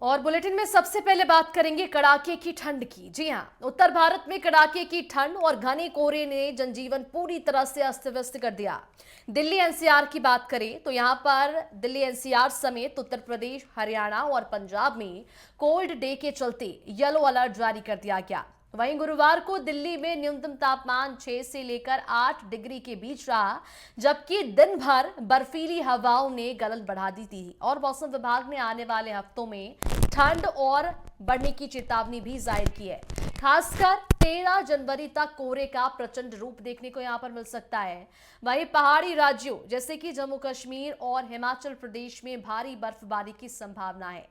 और बुलेटिन में सबसे पहले बात करेंगे कड़ाके की ठंड की। जी हां, उत्तर भारत में कड़ाके की ठंड और घने कोहरे ने जनजीवन पूरी तरह से अस्त व्यस्त कर दिया। दिल्ली एनसीआर की बात करें तो यहां पर दिल्ली एनसीआर समेत उत्तर प्रदेश, हरियाणा और पंजाब में कोल्ड डे के चलते येलो अलर्ट जारी कर दिया गया। वहीं गुरुवार को दिल्ली में न्यूनतम तापमान 6 से लेकर 8 डिग्री के बीच रहा, जबकि दिन भर बर्फीली हवाओं ने गलन बढ़ा दी थी। और मौसम विभाग ने आने वाले हफ्तों में ठंड और बढ़ने की चेतावनी भी जाहिर की है। खासकर 13 जनवरी तक कोहरे का प्रचंड रूप देखने को यहां पर मिल सकता है। वहीं पहाड़ी राज्यों जैसे कि जम्मू कश्मीर और हिमाचल प्रदेश में भारी बर्फबारी की संभावना है,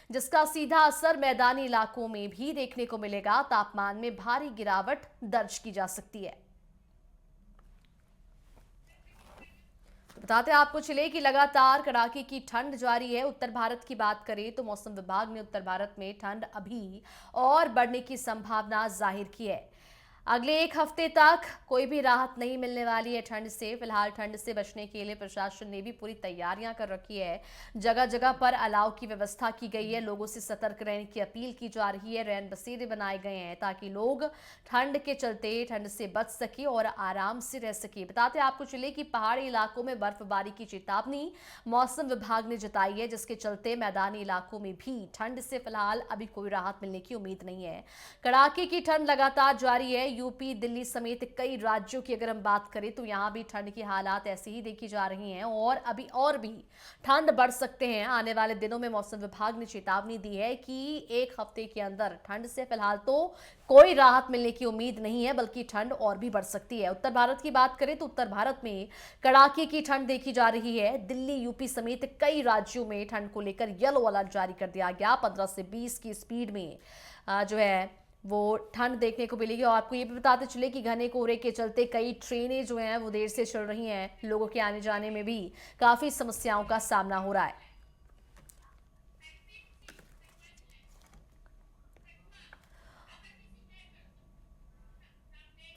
जिसका सीधा असर मैदानी इलाकों में भी देखने को मिलेगा। तापमान में भारी गिरावट दर्ज की जा सकती है। बताते आपको चले कि लगातार कड़ाके की ठंड जारी है। उत्तर भारत की बात करें तो मौसम विभाग ने उत्तर भारत में ठंड अभी और बढ़ने की संभावना जाहिर की है। अगले एक हफ्ते तक कोई भी राहत नहीं मिलने वाली है ठंड से। फिलहाल ठंड से बचने के लिए प्रशासन ने भी पूरी तैयारियां कर रखी है। जगह जगह पर अलाव की व्यवस्था की गई है। लोगों से सतर्क रहने की अपील की जा रही है। रैन बसेरे बनाए गए हैं ताकि लोग ठंड के चलते ठंड से बच सके और आराम से रह सके। बताते आपको चले कि पहाड़ी इलाकों में बर्फबारी की चेतावनी मौसम विभाग ने जताई है, जिसके चलते मैदानी इलाकों में भी ठंड से फिलहाल अभी कोई राहत मिलने की उम्मीद नहीं है। कड़ाके की ठंड लगातार जारी है। यूपी, दिल्ली समेत कई राज्यों की अगर हम बात करें तो यहां भी ठंड की हालात ऐसी ही देखी जा रही हैं और अभी और भी ठंड बढ़ सकते हैं। आने वाले दिनों में मौसम विभाग ने चेतावनी दी है कि एक हफ्ते के अंदर ठंड से फिलहाल तो कोई राहत मिलने की उम्मीद नहीं है, बल्कि ठंड और भी बढ़ सकती है। उत्तर भारत की बात करें तो उत्तर भारत में कड़ाके की ठंड देखी जा रही है। दिल्ली, यूपी समेत कई राज्यों में ठंड को लेकर येलो अलर्ट जारी कर दिया गया। 15 से 20 की स्पीड में जो है वो ठंड देखने को मिलेगी। और आपको ये भी बताते चले कि घने कोहरे के चलते कई ट्रेनें जो हैं वो देर से चल रही हैं। लोगों के आने जाने में भी काफी समस्याओं का सामना हो रहा है।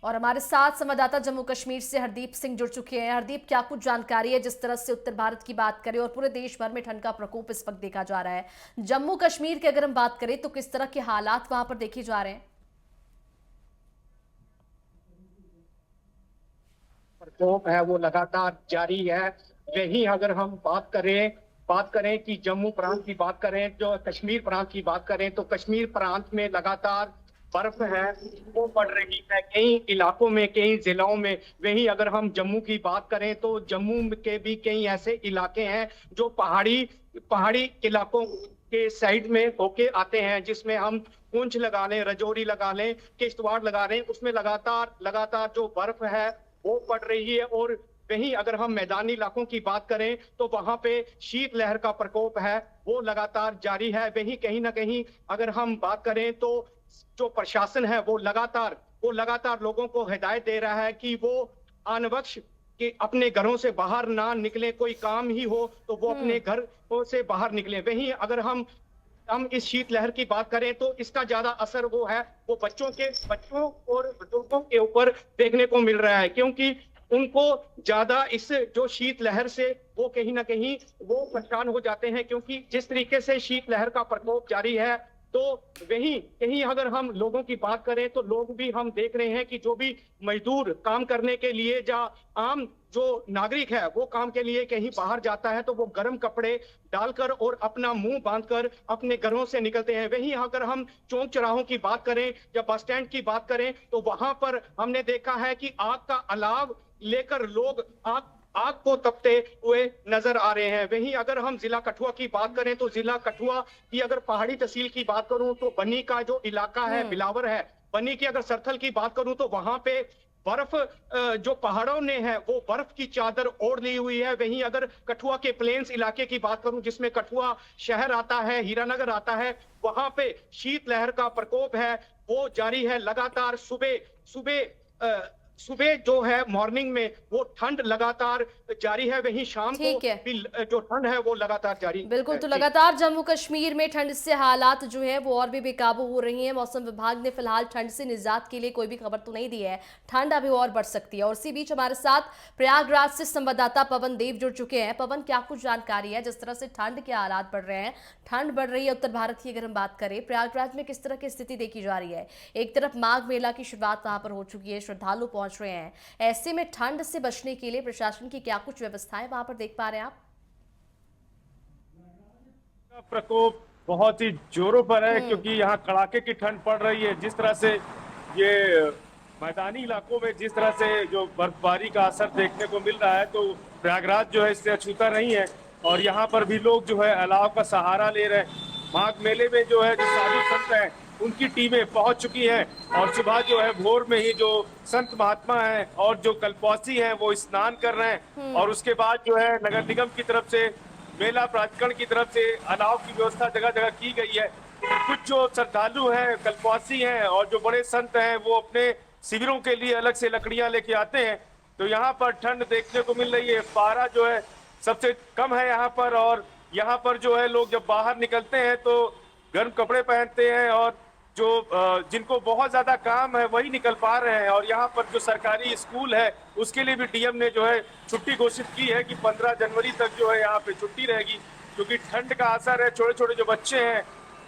और हमारे साथ संवाददाता जम्मू कश्मीर से हरदीप सिंह जुड़ चुके हैं। हरदीप, क्या कुछ जानकारी है? जिस तरह से उत्तर भारत की बात करें और पूरे देश भर में ठंड का प्रकोप इस वक्त देखा जा रहा है, जम्मू कश्मीर की अगर हम बात करें तो किस तरह के हालात वहां पर देखे जा रहे हैं? प्रकोप है वो लगातार जारी है। वहीं अगर हम बात करें कि जम्मू प्रांत की बात करें, जो कश्मीर प्रांत की बात करें, तो कश्मीर प्रांत में लगातार बर्फ है वो पड़ रही है कई इलाकों में, कई जिलों में। वहीं अगर हम जम्मू की बात करें तो जम्मू के भी कई ऐसे इलाके हैं जो पहाड़ी पहाड़ी इलाकों के साइड में होके आते हैं, जिसमें हम पुंछ लगा लें, रजौरी लगा लें, किश्तवाड़ लगा लें, उसमें लगातार लगातार जो बर्फ है वो पड़ रही है। और वहीं अगर हम मैदानी इलाकों की बात करें तो वहां पे शीत लहर का प्रकोप है वो लगातार जारी है। वहीं कहीं ना कहीं अगर हम बात करें तो जो प्रशासन है वो लगातार लोगों को हिदायत दे रहा है कि वो आनवक्श कि अपने घरों से बाहर ना निकले। कोई काम ही हो तो वो अपने घर से बाहर निकले। वहीं अगर हम इस शीत लहर की बात करें तो इसका ज्यादा असर वो बच्चों और बुजुर्गों के ऊपर देखने को मिल रहा है, क्योंकि उनको ज्यादा इस जो शीत लहर से वो कहीं ना कहीं वो परेशान हो जाते हैं, क्योंकि जिस तरीके से शीत लहर का प्रकोप जारी है। तो वहीं कहीं अगर हम लोगों की बात करें तो लोग भी हम देख रहे हैं कि जो भी मजदूर काम करने के लिए या आम जो नागरिक है वो काम के लिए कहीं बाहर जाता है तो वो गर्म कपड़े डालकर और अपना मुंह बांधकर अपने घरों से निकलते हैं। वहीं अगर हम चौक चौराहों की बात करें या बस स्टैंड की बात करें तो वहां पर हमने देखा है कि आग का अलाव लेकर लोग आग आग को तपते हुए नजर आ रहे हैं। वहीं अगर हम जिला कठुआ की बात करें तो जिला कठुआ की अगर पहाड़ी तहसील की बात करूं तो बन्नी का जो इलाका है, बिलावर है, बन्नी की अगर सरथल की बात करूं तो वहां पे बर्फ जो पहाड़ों ने है वो बर्फ की चादर ओढ़ ली हुई है। वहीं अगर कठुआ के प्लेन्स इलाके की बात करूं जिसमें कठुआ शहर आता है, हीरानगर आता है, वहां पे शीत लहर का प्रकोप है वो जारी है। लगातार सुबह सुबह सुबह जो है मॉर्निंग में वो ठंड लगातार जारी है, वहीं शाम को ठीक है। भी जो ठंड है वो लगातार जारी बिल्कुल, है। तो जी। लगातार जम्मू कश्मीर में ठंड से हालात जो है वो और भी बेकाबू हो रही हैं। मौसम विभाग ने फिलहाल ठंड से निजात के लिए कोई भी खबर तो नहीं दी है। ठंड अभी और बढ़ सकती है। और इसी बीच हमारे साथ प्रयागराज से संवाददाता पवन देव जुड़ चुके हैं। पवन, क्या कुछ जानकारी है जिस तरह से ठंड के हालात बढ़ रहे हैं? ठंड बढ़ रही है उत्तर भारत की, अगर हम बात करें प्रयागराज में किस तरह की स्थिति देखी जा रही है? एक तरफ माघ मेला की शुरुआत वहां पर हो चुकी है, श्रद्धालु पहुंच रहे हैं। ऐसे में ठंड से बचने के लिए प्रशासन की क्या कुछ व्यवस्थाएं वहां पर देख पा रहे हैं आप? का प्रकोप बहुत ही जोरों पर है, हम्म। क्योंकि यहाँ कड़ाके की ठंड पड़ रही है। जिस तरह से ये मैदानी इलाकों में जिस तरह से जो बर्फबारी का असर देखने को मिल रहा है, तो प्रयागराज जो है इससे अछूता नहीं है। और यहाँ पर भी लोग जो है अलाव का सहारा ले रहे हैं। माघ मेले में जो है जो साधु संत हैं उनकी टीमें पहुंच चुकी हैं, और सुबह जो है भोर में ही जो संत महात्मा हैं और जो कल्पवासी हैं वो स्नान कर रहे हैं। और उसके बाद जो है नगर निगम की तरफ से, मेला प्राधिकरण की तरफ से अलाव की व्यवस्था जगह जगह की गई है। कुछ जो श्रद्धालु हैं, कल्पवासी हैं और जो बड़े संत हैं वो अपने शिविरों के लिए अलग से लकड़ियां लेके आते हैं। तो यहाँ पर ठंड देखने को मिल रही है। पारा जो है सबसे कम है यहाँ पर, और यहाँ पर जो है लोग जब बाहर निकलते हैं तो गर्म कपड़े पहनते हैं, और जो जिनको बहुत ज्यादा काम है वही निकल पा रहे हैं। और यहाँ पर जो सरकारी स्कूल है उसके लिए भी डीएम ने जो है छुट्टी घोषित की है कि 15 जनवरी तक जो है यहाँ पे छुट्टी रहेगी, क्योंकि ठंड का असर है। छोटे छोटे जो बच्चे हैं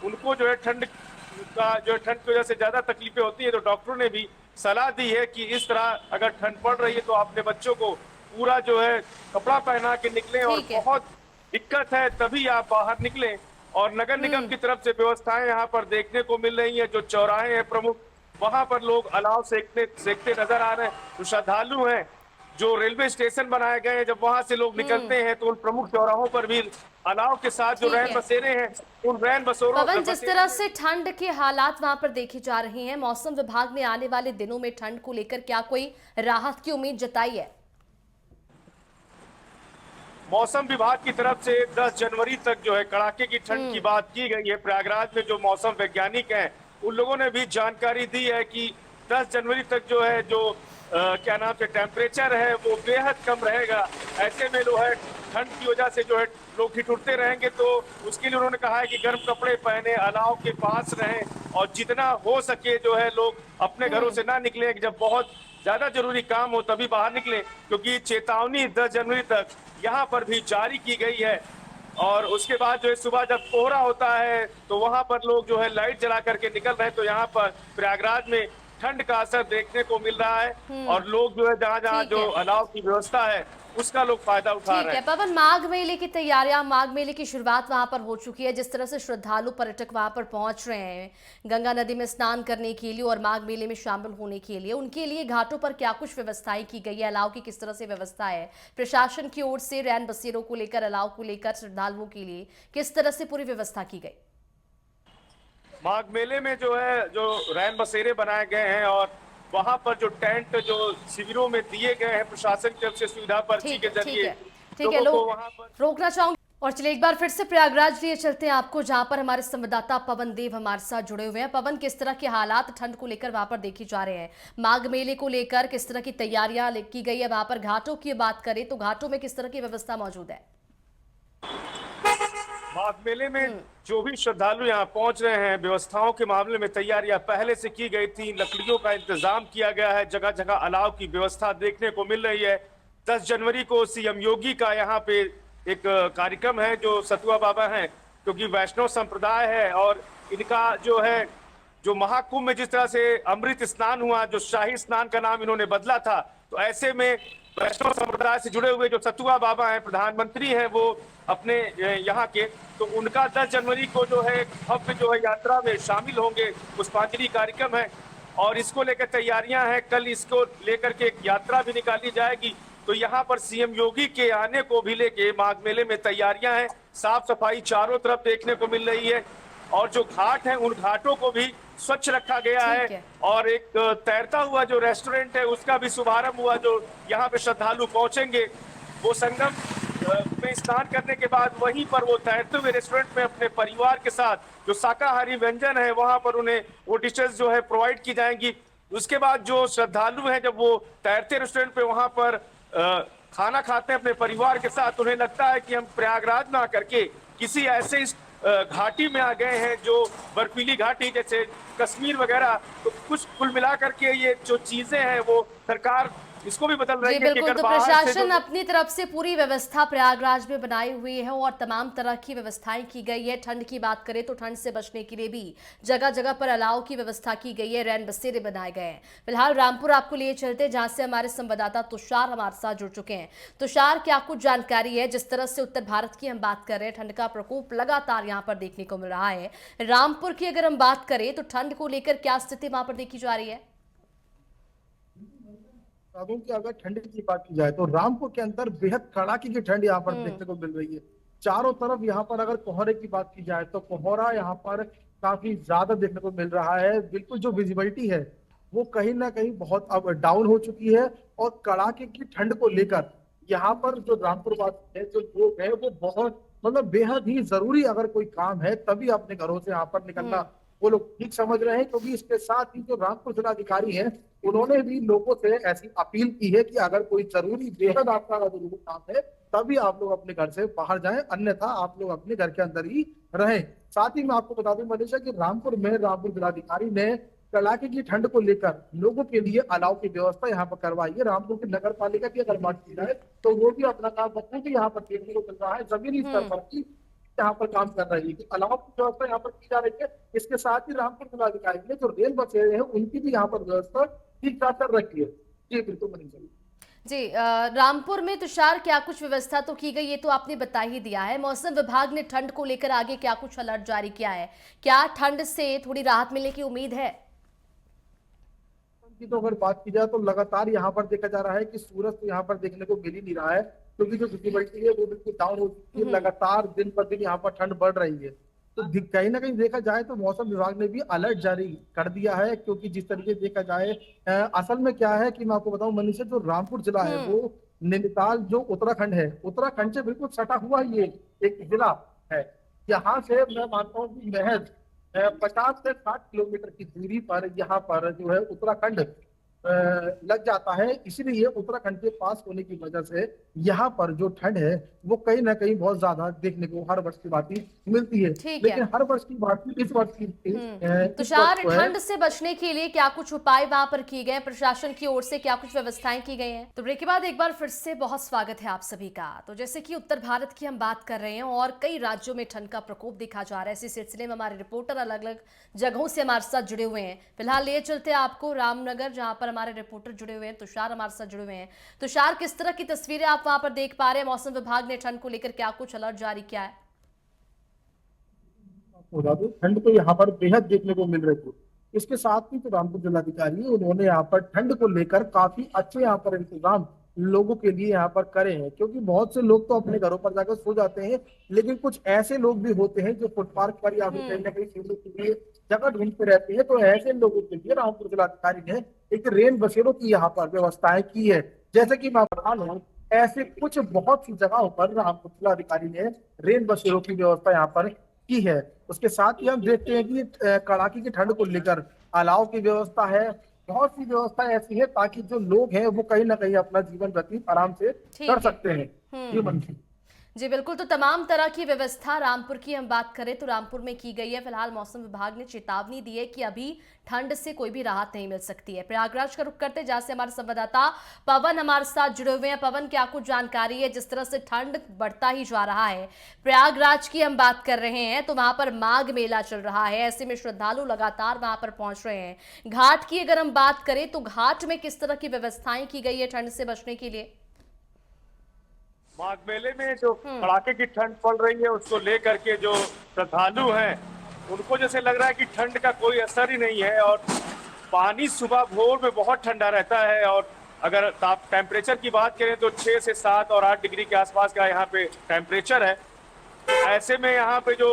उनको जो है ठंड की वजह से ज्यादा तकलीफें होती है। तो डॉक्टरों ने भी सलाह दी है कि इस तरह अगर ठंड पड़ रही है तो अपने बच्चों को पूरा जो है कपड़ा पहना के निकलें, और ठीक है। बहुत दिक्कत है तभी आप बाहर निकलें। और नगर निगम की तरफ से व्यवस्थाएं यहाँ पर देखने को मिल रही हैं। जो चौराहे हैं प्रमुख, वहां पर लोग अलाव सेकते नजर आ रहे हैं। जो श्रद्धालु हैं, जो रेलवे स्टेशन बनाए गए हैं, जब वहां से लोग निकलते हैं तो उन प्रमुख चौराहों पर भी अलाव के साथ जो ठीक रैन है। बसेरे हैं उन रैन बसेरों पवन, जिस बसेरों तरह में से ठंड के हालात वहां पर देखी जा रही हैं, मौसम विभाग ने आने वाले दिनों में ठंड को लेकर क्या कोई राहत की उम्मीद जताई है? मौसम विभाग की तरफ से 10 जनवरी तक जो है कड़ाके की ठंड की बात की गई है। प्रयागराज में जो मौसम वैज्ञानिक हैं उन लोगों ने भी जानकारी दी है कि 10 जनवरी तक जो है जो क्या नाम से टेम्परेचर है वो बेहद कम रहेगा। ऐसे में जो है ठंड की वजह से जो है लोग ठिठुरते रहेंगे, तो उसके लिए उन्होंने कहा है कि गर्म कपड़े पहने, अलाव के पास रहें, और जितना हो सके जो है लोग अपने घरों से ना निकलें। जब बहुत ज्यादा जरूरी काम हो तभी बाहर निकलें, क्योंकि चेतावनी 10 जनवरी तक यहाँ पर भी जारी की गई है। और उसके बाद जो है सुबह जब कोहरा होता है तो वहां पर लोग जो है लाइट जला करके निकल रहे हैं। तो यहाँ पर प्रयागराज में ठंड का असर देखने को मिल रहा है, और लोग जो है जहाँ जहाँ ठीक जो है। अलाव की व्यवस्था है उसका लोग फायदा उठा ठीक रहे है हैं। पवन, माघ मेले की तैयारियां, माघ मेले की शुरुआत वहां पर हो चुकी है। जिस तरह से श्रद्धालु पर्यटक वहां पर पहुंच रहे हैं गंगा नदी में स्नान करने के लिए और माघ मेले में शामिल होने के लिए, उनके लिए घाटों पर क्या कुछ व्यवस्थाएं की गई है? अलाव की किस तरह से व्यवस्था है प्रशासन की ओर से? रैन बसेरों को लेकर, अलाव को लेकर श्रद्धालुओं के लिए किस तरह से पूरी व्यवस्था की गई? माघ मेले में जो है जो रैन बसेरे बनाए गए हैं, और वहां पर जो टेंट जो शिविरों में दिए गए हैं प्रशासन की तरफ से सुविधा पर्ची ठीक के है, ठीक जरिए है, ठीक है। लोगों को लोग वहां पर रोकना चाहूंगी। और चलिए एक बार फिर से प्रयागराज लिए चलते हैं आपको, जहां पर हमारे संवाददाता पवन देव हमारे साथ जुड़े हुए हैं। पवन, किस तरह के हालात ठंड को लेकर वहां पर देखे जा रहे हैं? माघ मेले को लेकर किस तरह की तैयारियां की गई है? वहां पर घाटों की बात करें तो घाटों में किस तरह की व्यवस्था मौजूद है? माघ मेले में जो भी श्रद्धालु यहाँ पहुंच रहे हैं, व्यवस्थाओं के मामले में तैयारियां पहले से की गई थी। लकड़ियों का इंतजाम किया गया है, जगह जगह अलाव की व्यवस्था देखने को मिल रही है। 10 जनवरी को सीएम योगी का यहाँ पे एक कार्यक्रम है जो सतुआ बाबा हैं, क्योंकि वैष्णव संप्रदाय है, और इनका जो है जो महाकुंभ में जिस तरह से अमृत स्नान हुआ, जो शाही स्नान का नाम इन्होंने बदला था, तो ऐसे में वैष्णव संप्रदाय से जुड़े हुए जो सतुआ बाबा हैं, प्रधानमंत्री हैं वो अपने यहाँ के, तो उनका 10 जनवरी को जो है भव्य जो है यात्रा में शामिल होंगे। पुष्पांजलि कार्यक्रम है और इसको लेकर तैयारियां हैं। कल इसको लेकर के एक यात्रा भी निकाली जाएगी। तो यहाँ पर सीएम योगी के आने को भी लेके माघ मेले में तैयारियां हैं। साफ सफाई चारों तरफ देखने को मिल रही है, और जो घाट हैं उन घाटों को भी स्वच्छ रखा गया है। और एक तैरता हुआ जो रेस्टोरेंट है उसका भी शुभारंभ हुआ, जो यहाँ पे श्रद्धालु पहुंचेंगे वो संगम में स्नान करने के बाद वहीं पर वो तैरते हुए रेस्टोरेंट में अपने परिवार के साथ जो शाकाहारी व्यंजन है वहां पर उन्हें वो डिशेस जो है प्रोवाइड की जाएंगी। उसके बाद जो श्रद्धालु हैं जब वो तैरते रेस्टोरेंट पे वहां पर खाना खाते हैं अपने परिवार के साथ, उन्हें लगता है कि हम प्रयागराज में आकर के किसी ऐसे घाटी में आ गए हैं जो बर्फीली घाटी जैसे कश्मीर वगैरह। तो कुछ कुल मिलाकर के ये जो चीजें हैं वो सरकार इसको भी बदल रही जी है कि बिल्कुल, अगर तो बाहर से प्रशासन अपनी तरफ से पूरी व्यवस्था प्रयागराज में बनाई हुई है और तमाम तरह की व्यवस्थाएं की गई है। ठंड की बात करें तो ठंड से बचने के लिए भी जगह जगह पर अलाव की व्यवस्था की गई है, रैन बसेरे बनाए गए हैं। फिलहाल रामपुर आपको लिए चलते जहां से हमारे संवाददाता तुषार हमारे साथ जुड़ चुके हैं। तुषार, क्या कुछ जानकारी है? जिस तरह से उत्तर भारत की हम बात कर रहे हैं, ठंड का प्रकोप लगातार यहाँ पर देखने को मिल रहा है। रामपुर की अगर हम बात करें तो ठंड को लेकर क्या स्थिति वहां पर देखी जा रही है? की अगर ठंड की बात की जाए तो रामपुर के अंदर बेहद कड़ाके की ठंड यहाँ पर देखने को मिल रही है। चारों तरफ यहाँ पर अगर कोहरे की बात की जाए तो कोहरा यहाँ पर काफी ज्यादा देखने को मिल रहा है। बिल्कुल जो विजिबिलिटी है वो कहीं ना कहीं बहुत अब डाउन हो चुकी है और कड़ाके की ठंड को लेकर यहाँ पर जो रामपुर वासी है, जो लोग है, वो बहुत मतलब बेहद ही जरूरी अगर कोई काम है तभी अपने घरों से यहाँ पर निकलना वो लोग ठीक समझ रहे हैं। क्योंकि इसके साथ ही जो रामपुर जिलाधिकारी हैं उन्होंने भी लोगों से ऐसी अपील की है कि अगर कोई जरूरी बेहद आपका जरूरी काम है तभी आप लोग अपने घर से बाहर जाएं, अन्यथा आप लोग अपने घर के अंदर ही रहें। साथ ही मैं आपको बता दूं मनीषा कि रामपुर में रामपुर जिलाधिकारी ने कड़ाके की ठंड को लेकर लोगों के लिए अलाव की व्यवस्था यहाँ पर करवाई है। रामपुर की नगर पालिका की अगर बात की जाए तो वो भी अपना काम बखूबी यहाँ पर देखने को मिल रहा है। जमीनी स्तर पर भी यहाँ पर काम कर रही है कि अलाव की व्यवस्था यहाँ पर की जा रही है। इसके साथ ही रामपुर जिलाधिकारी ने जो रेल बसेरे हैं उनकी भी यहाँ पर व्यवस्था ठीक ठाक कर रखी है। जी बिल्कुल मनीषा जी, रामपुर में तुषार क्या कुछ व्यवस्था तो की गई, ये तो आपने बता ही दिया है। मौसम विभाग ने ठंड को लेकर आगे क्या कुछ अलर्ट जारी किया है? क्या ठंड से थोड़ी राहत मिलने की उम्मीद है? की तो अगर बात की जाए तो लगातार यहाँ पर देखा जा रहा है कि सूरज तो यहाँ पर देखने को मिल ही नहीं रहा है क्योंकि जो विजिबिलिटी है वो बिल्कुल डाउन हो चुकी है। लगातार दिन पर दिन यहाँ पर ठंड बढ़ रही है। तो कहीं ना कहीं देखा जाए तो मौसम विभाग ने भी अलर्ट जारी कर दिया है। क्योंकि जिस तरीके से देखा जाए असल में क्या है कि मैं आपको बताऊं मनीषा, जो रामपुर जिला है वो नैनीताल जो उत्तराखंड है, उत्तराखंड से बिल्कुल सटा हुआ ये एक जिला है। यहाँ से मैं मानता हूँ कि महज 50 से 60 किलोमीटर की दूरी पर यहाँ पर जो है उत्तराखंड लग जाता है। इसीलिए उत्तराखंड के पास होने की वजह से यहाँ पर जो ठंड है वो कहीं ना कहीं बहुत ज्यादा देखने को हर वर्ष की बात मिलती है। लेकिन हर वर्ष की बात इस वर्ष की तुषार, ठंड से बचने के लिए क्या कुछ उपाय वहां पर किए गए? प्रशासन की ओर से क्या कुछ व्यवस्थाएं की गई हैं? तो ब्रेक के बाद एक बार फिर से बहुत स्वागत है आप सभी का। तो जैसे कि उत्तर भारत की हम बात कर रहे हैं और कई राज्यों में ठंड का प्रकोप देखा जा रहा है। इसी सिलसिले में हमारे रिपोर्टर अलग अलग जगहों से हमारे साथ जुड़े हुए हैं। फिलहाल ले चलते हैं आपको रामनगर, जहां पर हमारे रिपोर्टर जुड़े हुए हैं, तुषार हमारे साथ जुड़े हुए हैं। तुषार, किस तरह की तस्वीरें आप वहां पर देख पा रहे हैं? मौसम विभाग ने ठंड को लेकर क्या कुछ अलर्ट जारी किया है? ठंड तो यहाँ पर बेहद देखने को मिल रही थी। इसके साथ ही जो रामपुर जिलाधिकारी उन्होंने यहाँ पर ठंड को लेकर काफी अच्छे यहाँ पर इंतजाम लोगों के लिए यहाँ पर करे हैं। क्योंकि बहुत से लोग तो अपने घरों पर जाकर सो जाते हैं, लेकिन कुछ ऐसे लोग भी होते हैं जो फुटपाथ पर या फिर कहीं ना कहीं सोने के लिए जगह ढूंढते रहते हैं। तो ऐसे लोगों के लिए रामपुर जिलाधिकारी ने एक रेन बसेरों की यहाँ पर व्यवस्थाएं की है। जैसे कि मैं बता रहा हूँ, ऐसे कुछ बहुत सी जगहों पर रामपुर जिलाधिकारी ने रेन बसेरों की व्यवस्था यहाँ पर की है। उसके साथ ही हम देखते हैं कि कड़ाके की ठंड को लेकर अलाव की व्यवस्था है। बहुत सी व्यवस्था ऐसी है ताकि जो लोग हैं वो कहीं ना कहीं अपना जीवन व्यतीत आराम से कर सकते हैं। ये मनसी जी बिल्कुल, तो तमाम तरह की व्यवस्था रामपुर की हम बात करें तो रामपुर में की गई है। फिलहाल मौसम विभाग ने चेतावनी दी है कि अभी ठंड से कोई भी राहत नहीं मिल सकती है। प्रयागराज का रुख करते जहां से हमारे संवाददाता पवन हमारे साथ जुड़े हुए हैं। पवन, क्या कुछ जानकारी है? जिस तरह से ठंड बढ़ता ही जा रहा है, प्रयागराज की हम बात कर रहे हैं तो वहां पर माघ मेला चल रहा है। ऐसे में श्रद्धालु लगातार वहां पर पहुंच रहे हैं। घाट की अगर हम बात करें तो घाट में किस तरह की व्यवस्थाएं की गई है ठंड से बचने के लिए? माघ मेले में जो कड़ाके की ठंड पड़ रही है उसको लेकर के जो श्रद्धालु हैं उनको जैसे लग रहा है कि ठंड का कोई असर ही नहीं है। और पानी सुबह भोर में बहुत ठंडा रहता है और अगर टेम्परेचर की बात करें तो 6 से 7 और 8 डिग्री के आसपास का यहाँ पे टेम्परेचर है। तो ऐसे में यहाँ पे जो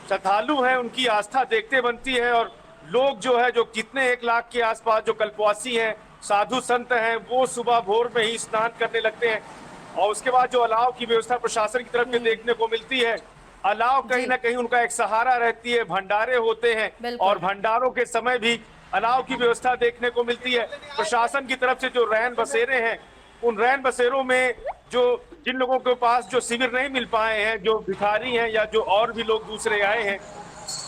श्रद्धालु हैं उनकी आस्था देखते बनती है। और लोग जो है जो कितने 1 लाख के आसपास जो कल्पवासी हैं, साधु संत हैं, वो सुबह भोर में ही स्नान करने लगते हैं। और उसके बाद जो अलाव की व्यवस्था प्रशासन की तरफ से देखने को मिलती है, अलाव कहीं ना कहीं उनका एक सहारा रहती है। भंडारे होते हैं और भंडारों के समय भी अलाव की व्यवस्था देखने को मिलती है। प्रशासन की तरफ से जो रैन बसेरे हैं, उन रैन बसेरों में जो जिन लोगों के पास जो शिविर नहीं मिल पाए हैं, जो भिखारी हैं या जो और भी लोग दूसरे आए हैं,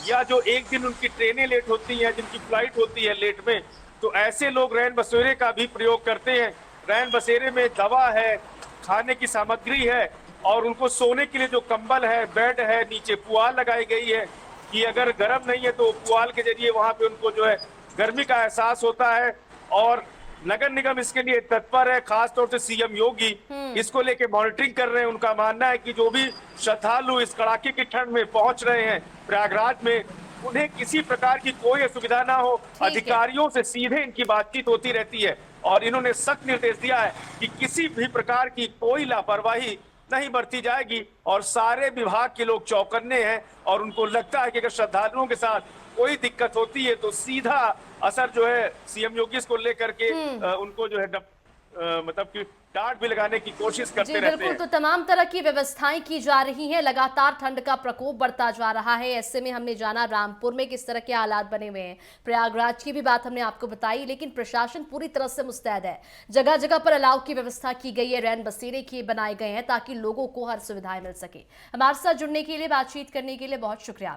या जो एक दिन उनकी ट्रेनें लेट होती हैं, जिनकी फ्लाइट होती है लेट में, तो ऐसे लोग रैन बसेरे का भी प्रयोग करते हैं। रैन बसेरे में दवा है, खाने की सामग्री है और उनको सोने के लिए जो कंबल है, बेड है, नीचे पुआल लगाई गई है कि अगर गर्म नहीं है तो पुआल के जरिए वहां पे उनको जो है गर्मी का एहसास होता है। और नगर निगम इसके लिए तत्पर है, खासतौर से सीएम योगी इसको लेके मॉनिटरिंग कर रहे हैं। उनका मानना है कि जो भी श्रद्धालु इस कड़ाके की ठंड में पहुंच रहे हैं प्रयागराज में, उन्हें किसी प्रकार की कोई असुविधा ना हो। है। अधिकारियों से सीधे इनकी बातचीत होती रहती है और इन्होंने सख्त निर्देश दिया है कि किसी भी प्रकार की कोई लापरवाही नहीं बरती जाएगी। और सारे विभाग के लोग चौकन्ने हैं और उनको लगता है कि अगर श्रद्धालुओं के साथ कोई दिक्कत होती है तो सीधा असर जो है सीएम योगी इसको लेकर के उनको जो है मतलब कि डांट भी लगाने की कोशिश जी करते रहते बिल्कुल, हैं। तो तमाम तरह की व्यवस्थाएं की जा रही हैं। लगातार ठंड का प्रकोप बढ़ता जा रहा है। ऐसे में हमने जाना रामपुर में किस तरह के हालात बने हुए हैं, प्रयागराज की भी बात हमने आपको बताई, लेकिन प्रशासन पूरी तरह से मुस्तैद है। जगह जगह पर अलाव की व्यवस्था की गई है, रैन बसेरे किए बनाए गए हैं ताकि लोगों को हर सुविधाएं मिल सके। हमारे साथ जुड़ने के लिए, बातचीत करने के लिए बहुत शुक्रिया।